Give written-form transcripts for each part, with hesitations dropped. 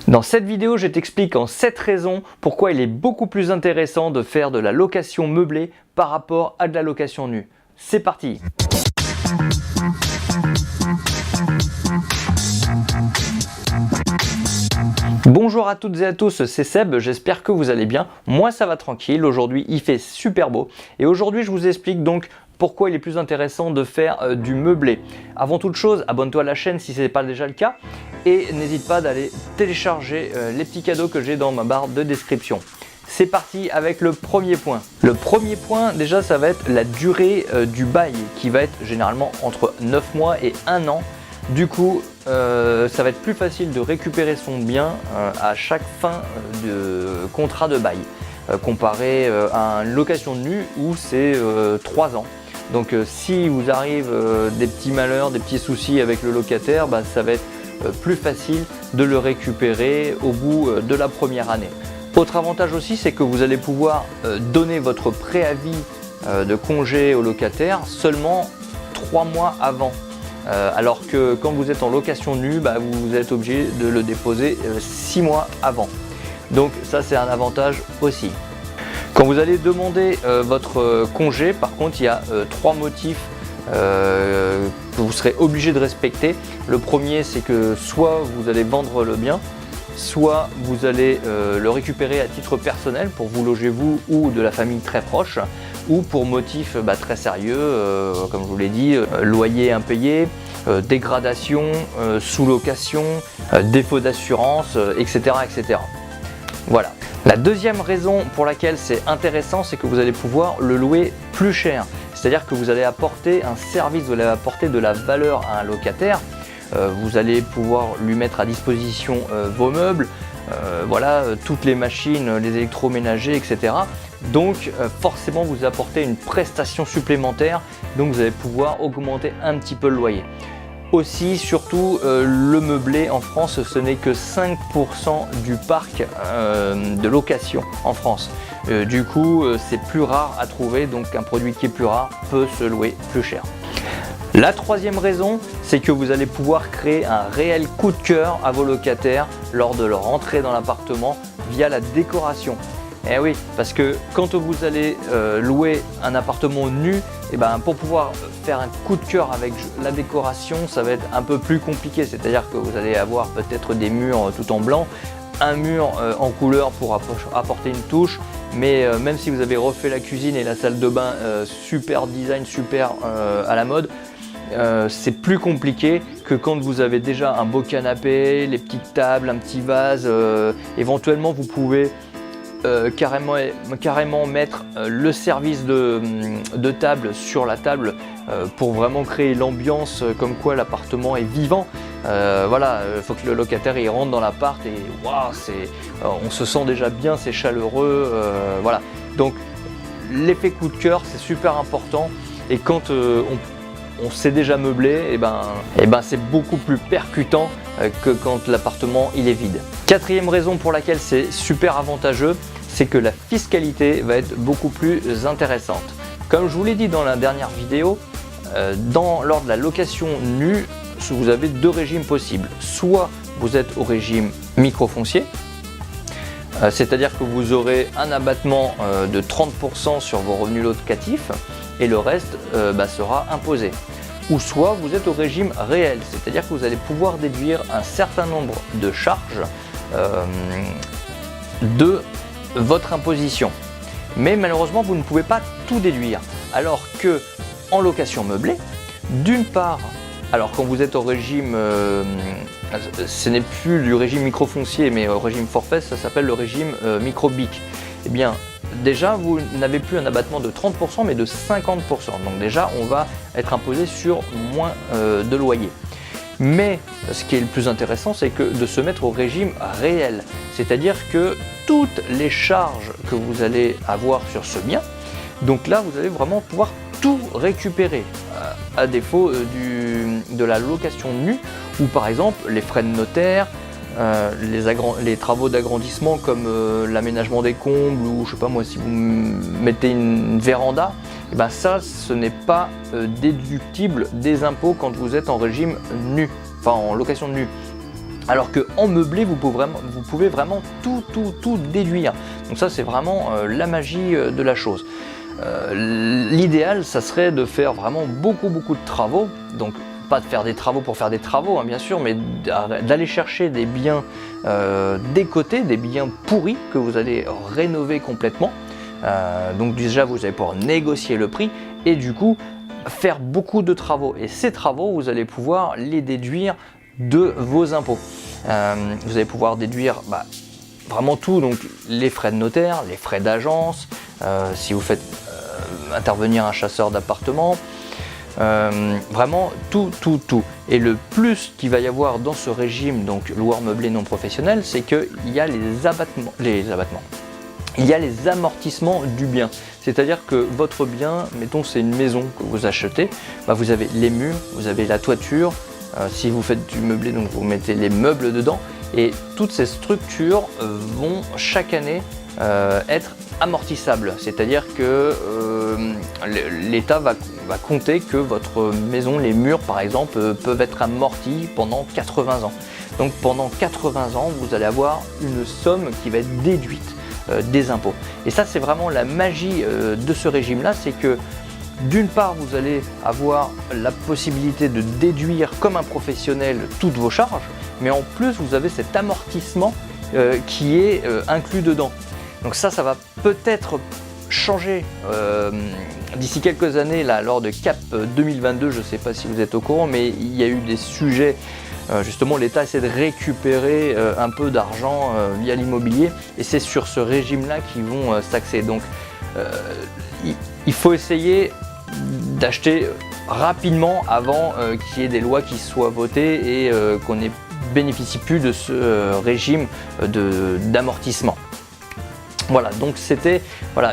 Dans cette vidéo, je t'explique en 7 raisons pourquoi il est beaucoup plus intéressant de faire de la location meublée par rapport à de la location nue. C'est parti! Bonjour à toutes et à tous, c'est Seb, j'espère que vous allez bien. Moi ça va tranquille, aujourd'hui il fait super beau et aujourd'hui je vous explique donc pourquoi il est plus intéressant de faire du meublé. Avant toute chose, abonne-toi à la chaîne si ce n'est pas déjà le cas et n'hésite pas d'aller télécharger les petits cadeaux que j'ai dans ma barre de description. C'est parti avec le premier point. Le premier point déjà ça va être la durée du bail qui va être généralement entre 9 mois et 1 an. Du coup, ça va être plus facile de récupérer son bien à chaque fin de contrat de bail, comparé à une location nue où c'est 3 ans. Donc si vous arrive des petits malheurs, des petits soucis avec le locataire, ça va être plus facile de le récupérer au bout de la première année. Autre avantage aussi, c'est que vous allez pouvoir donner votre préavis de congé au locataire seulement 3 mois avant. Alors que quand vous êtes en location nue, vous êtes obligé de le déposer 6 mois avant. Donc ça c'est un avantage aussi. Quand vous allez demander votre congé, par contre il y a 3 motifs que vous serez obligé de respecter. Le premier c'est que soit vous allez vendre le bien, soit vous allez le récupérer à titre personnel pour vous loger vous ou de la famille très proche, ou pour motif très sérieux, comme je vous l'ai dit, loyer impayé, dégradation, sous-location, défaut d'assurance, etc., etc. Voilà. La deuxième raison pour laquelle c'est intéressant, c'est que vous allez pouvoir le louer plus cher. C'est-à-dire que vous allez apporter un service, vous allez apporter de la valeur à un locataire. Vous allez pouvoir lui mettre à disposition vos meubles, toutes les machines, les électroménagers, etc. Donc forcément vous apportez une prestation supplémentaire, donc vous allez pouvoir augmenter un petit peu le loyer. Aussi, surtout, le meublé en France, ce n'est que 5% du parc de location en France. Du coup, c'est plus rare à trouver, donc un produit qui est plus rare peut se louer plus cher. La troisième raison, c'est que vous allez pouvoir créer un réel coup de cœur à vos locataires lors de leur entrée dans l'appartement via la décoration. Eh oui, parce que quand vous allez louer un appartement nu, pour pouvoir faire un coup de cœur avec la décoration, ça va être un peu plus compliqué. C'est-à-dire que vous allez avoir peut-être des murs tout en blanc, un mur en couleur pour apporter une touche, mais même si vous avez refait la cuisine et la salle de bain super design, super à la mode, c'est plus compliqué que quand vous avez déjà un beau canapé, les petites tables, un petit vase. Éventuellement vous pouvez carrément mettre le service de table sur la table pour vraiment créer l'ambiance comme quoi l'appartement est vivant. Il faut que le locataire il rentre dans l'appart et on se sent déjà bien, c'est chaleureux. Donc l'effet coup de cœur c'est super important, et quand on s'est déjà meublé, c'est beaucoup plus percutant que quand l'appartement il est vide. Quatrième raison pour laquelle c'est super avantageux, c'est que la fiscalité va être beaucoup plus intéressante. Comme je vous l'ai dit dans la dernière vidéo, lors de la location nue, vous avez 2 régimes possibles. Soit vous êtes au régime microfoncier, c'est-à-dire que vous aurez un abattement de 30% sur vos revenus locatifs et le reste sera imposé. Ou soit vous êtes au régime réel, c'est-à-dire que vous allez pouvoir déduire un certain nombre de charges de votre imposition. Mais malheureusement, vous ne pouvez pas tout déduire. Alors que en location meublée, d'une part, alors quand vous êtes au régime, ce n'est plus du régime microfoncier, mais au régime forfait, ça s'appelle le régime micro-BIC. Eh bien, déjà, vous n'avez plus un abattement de 30%, mais de 50%. Donc déjà, on va être imposé sur moins de loyer. Mais ce qui est le plus intéressant, c'est que de se mettre au régime réel. C'est-à-dire que toutes les charges que vous allez avoir sur ce bien, donc là, vous allez vraiment pouvoir tout récupérer, à défaut de la location nue, ou par exemple les frais de notaire, les travaux d'agrandissement comme l'aménagement des combles, ou je sais pas moi, si vous mettez une véranda, ça ce n'est pas déductible des impôts quand vous êtes en régime nu, enfin en location nue. Alors qu'en meublé, vous pouvez vraiment tout déduire. Donc ça, c'est vraiment la magie de la chose. L'idéal, ça serait de faire vraiment beaucoup de travaux. Donc pas de faire des travaux pour faire des travaux, hein, bien sûr, mais d'aller chercher des biens décotés, des biens pourris que vous allez rénover complètement. Donc déjà, vous allez pouvoir négocier le prix et du coup, faire beaucoup de travaux. Et ces travaux, vous allez pouvoir les déduire de vos impôts. Vous allez pouvoir déduire vraiment tout, donc les frais de notaire, les frais d'agence, si vous faites intervenir un chasseur d'appartement, vraiment tout. Et le plus qu'il va y avoir dans ce régime, donc loueur meublé non professionnel, c'est qu'il y a il y a les amortissements du bien. C'est-à-dire que votre bien, mettons c'est une maison que vous achetez, vous avez les murs, vous avez la toiture, si vous faites du meublé, donc vous mettez les meubles dedans, et toutes ces structures vont chaque année être amortissables. C'est-à-dire que l'État va compter que votre maison, les murs par exemple, peuvent être amortis pendant 80 ans. Donc pendant 80 ans, vous allez avoir une somme qui va être déduite des impôts. Et ça, c'est vraiment la magie de ce régime-là, c'est que d'une part, vous allez avoir la possibilité de déduire comme un professionnel toutes vos charges, mais en plus, vous avez cet amortissement qui est inclus dedans. Donc ça va peut-être changer d'ici quelques années, là, lors de CAP 2022, je ne sais pas si vous êtes au courant, mais il y a eu des sujets, justement l'État essaie de récupérer un peu d'argent via l'immobilier, et c'est sur ce régime-là qu'ils vont s'axer. Donc il faut essayer d'acheter rapidement avant qu'il y ait des lois qui soient votées et qu'on ne bénéficie plus de ce régime d'amortissement. Voilà, donc c'était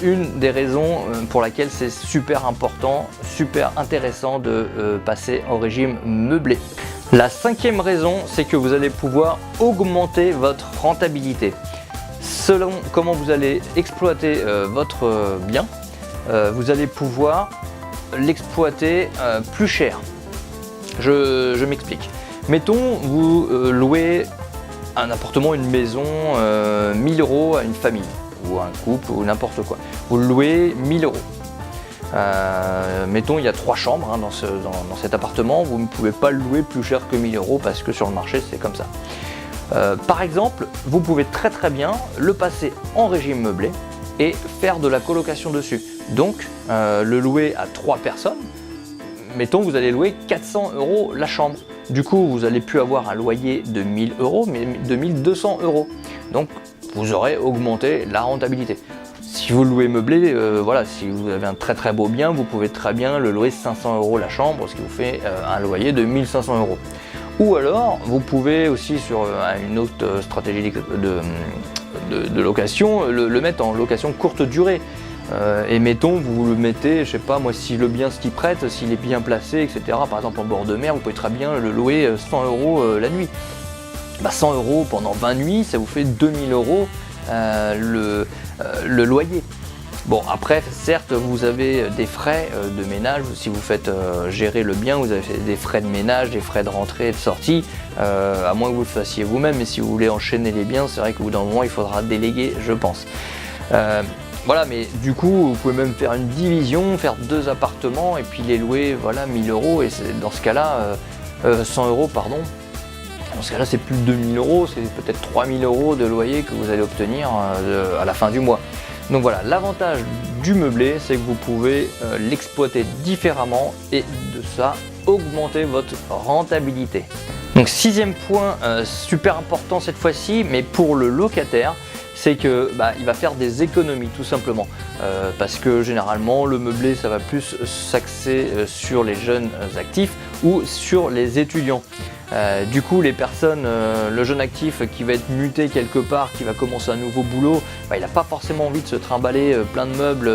une des raisons pour laquelle c'est super important, super intéressant de passer au régime meublé. La cinquième raison, c'est que vous allez pouvoir augmenter votre rentabilité. Selon comment vous allez exploiter votre bien, vous allez pouvoir l'exploiter plus cher. Je m'explique. Mettons, vous louez un appartement, une maison, 1000 € à une famille, ou à un couple, ou n'importe quoi. Vous le louez 1000 €. Mettons, il y a 3 chambres dans cet appartement, vous ne pouvez pas le louer plus cher que 1000 € parce que sur le marché, c'est comme ça. Par exemple, vous pouvez très bien le passer en régime meublé et faire de la colocation dessus. Donc, le louer à 3 personnes, mettons vous allez louer 400 € la chambre. Du coup, vous n'allez plus avoir un loyer de 1000 €, mais de 1200 €. Donc, vous aurez augmenté la rentabilité. Si vous louez meublé, si vous avez un très beau bien, vous pouvez très bien le louer 500 € la chambre, ce qui vous fait un loyer de 1500 €. Ou alors, vous pouvez aussi, sur une autre stratégie de location, le mettre en location courte durée. Et mettons, vous le mettez, je sais pas moi, si le bien s'y prête, s'il est bien placé, etc. Par exemple en bord de mer, vous pouvez très bien le louer 100 € la nuit. 100 € pendant 20 nuits, ça vous fait 2000 € le loyer. Bon, après, certes, vous avez des frais de ménage. Si vous faites gérer le bien, vous avez des frais de ménage, des frais de rentrée et de sortie, à moins que vous le fassiez vous-même. Mais si vous voulez enchaîner les biens, c'est vrai qu'au bout d'un moment, il faudra déléguer, je pense. Voilà, mais du coup, vous pouvez même faire une division, faire 2 appartements et puis les louer, 1000 €. Et dans ce cas-là, 100 € pardon. Dans ce cas-là, c'est plus de 2000 €, c'est peut-être 3000 € de loyer que vous allez obtenir à la fin du mois. Donc voilà, l'avantage du meublé, c'est que vous pouvez l'exploiter différemment et de ça, augmenter votre rentabilité. Donc 6e point, super important cette fois-ci, mais pour le locataire, c'est que il va faire des économies tout simplement, parce que généralement le meublé ça va plus s'axer sur les jeunes actifs ou sur les étudiants. Du coup les personnes, le jeune actif qui va être muté quelque part, qui va commencer un nouveau boulot, il n'a pas forcément envie de se trimballer plein de meubles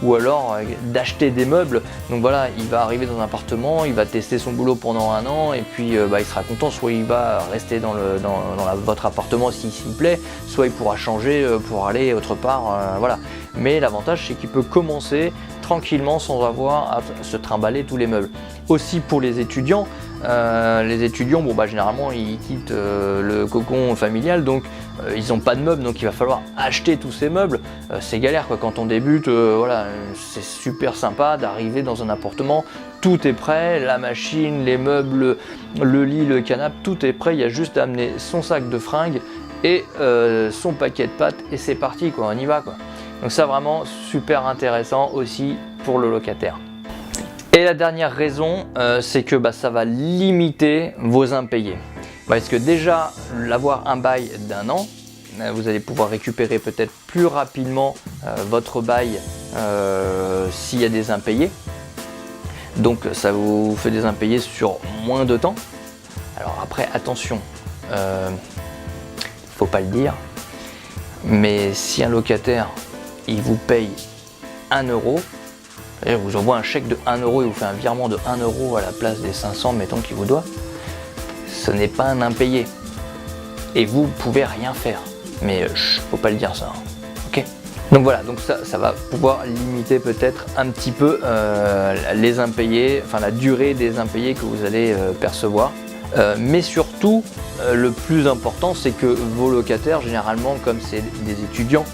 ou alors d'acheter des meubles. Donc voilà, il va arriver dans un appartement, il va tester son boulot pendant 1 an et puis il sera content, soit il va rester dans votre appartement s'il lui plaît, soit il pourra changer pour aller autre part, voilà. Mais l'avantage c'est qu'il peut commencer tranquillement sans avoir à se trimballer tous les meubles. Aussi pour les étudiants, les étudiants, bon bah généralement ils quittent le cocon familial, donc ils n'ont pas de meubles, donc il va falloir acheter tous ces meubles. C'est galère quoi, quand on débute, voilà, c'est super sympa d'arriver dans un appartement, tout est prêt, la machine, les meubles, le lit, le canapé, tout est prêt, il y a juste à amener son sac de fringues et son paquet de pâtes et c'est parti quoi, on y va quoi. Donc ça vraiment super intéressant aussi pour le locataire. Et la dernière raison, c'est que ça va limiter vos impayés. Parce que déjà, l'avoir un bail d'1 an, vous allez pouvoir récupérer peut-être plus rapidement votre bail s'il y a des impayés. Donc ça vous fait des impayés sur moins de temps. Alors après, attention, faut pas le dire, mais si un locataire, il vous paye 1 euro, il vous envoie un chèque de 1 euro et vous fait un virement de 1 euro à la place des 500 mettons qu'il vous doit, ce n'est pas un impayé. Et vous pouvez rien faire. Mais faut pas le dire ça. Ok. Donc voilà, donc ça va pouvoir limiter peut-être un petit peu les impayés, enfin la durée des impayés que vous allez percevoir. Mais surtout, le plus important, c'est que vos locataires, généralement, comme c'est des étudiants,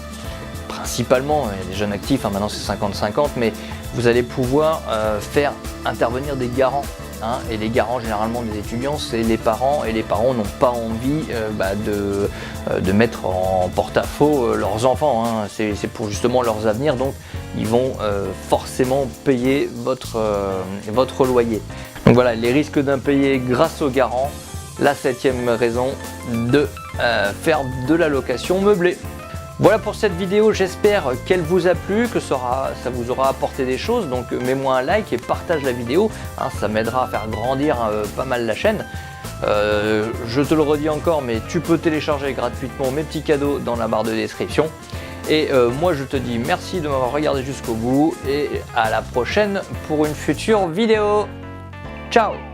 principalement, il y a des jeunes actifs, hein, maintenant c'est 50-50, mais vous allez pouvoir faire intervenir des garants. Hein, et les garants généralement des étudiants, c'est les parents, et les parents n'ont pas envie de mettre en porte-à-faux leurs enfants. Hein, c'est pour justement leurs avenirs, donc ils vont forcément payer votre loyer. Donc voilà, les risques d'impayés grâce aux garants, la 7e raison de faire de la location meublée. Voilà pour cette vidéo, j'espère qu'elle vous a plu, que ça vous aura apporté des choses, donc mets-moi un like et partage la vidéo, hein, ça m'aidera à faire grandir pas mal la chaîne. Je te le redis encore, mais tu peux télécharger gratuitement mes petits cadeaux dans la barre de description. Et moi je te dis merci de m'avoir regardé jusqu'au bout et à la prochaine pour une future vidéo. Ciao!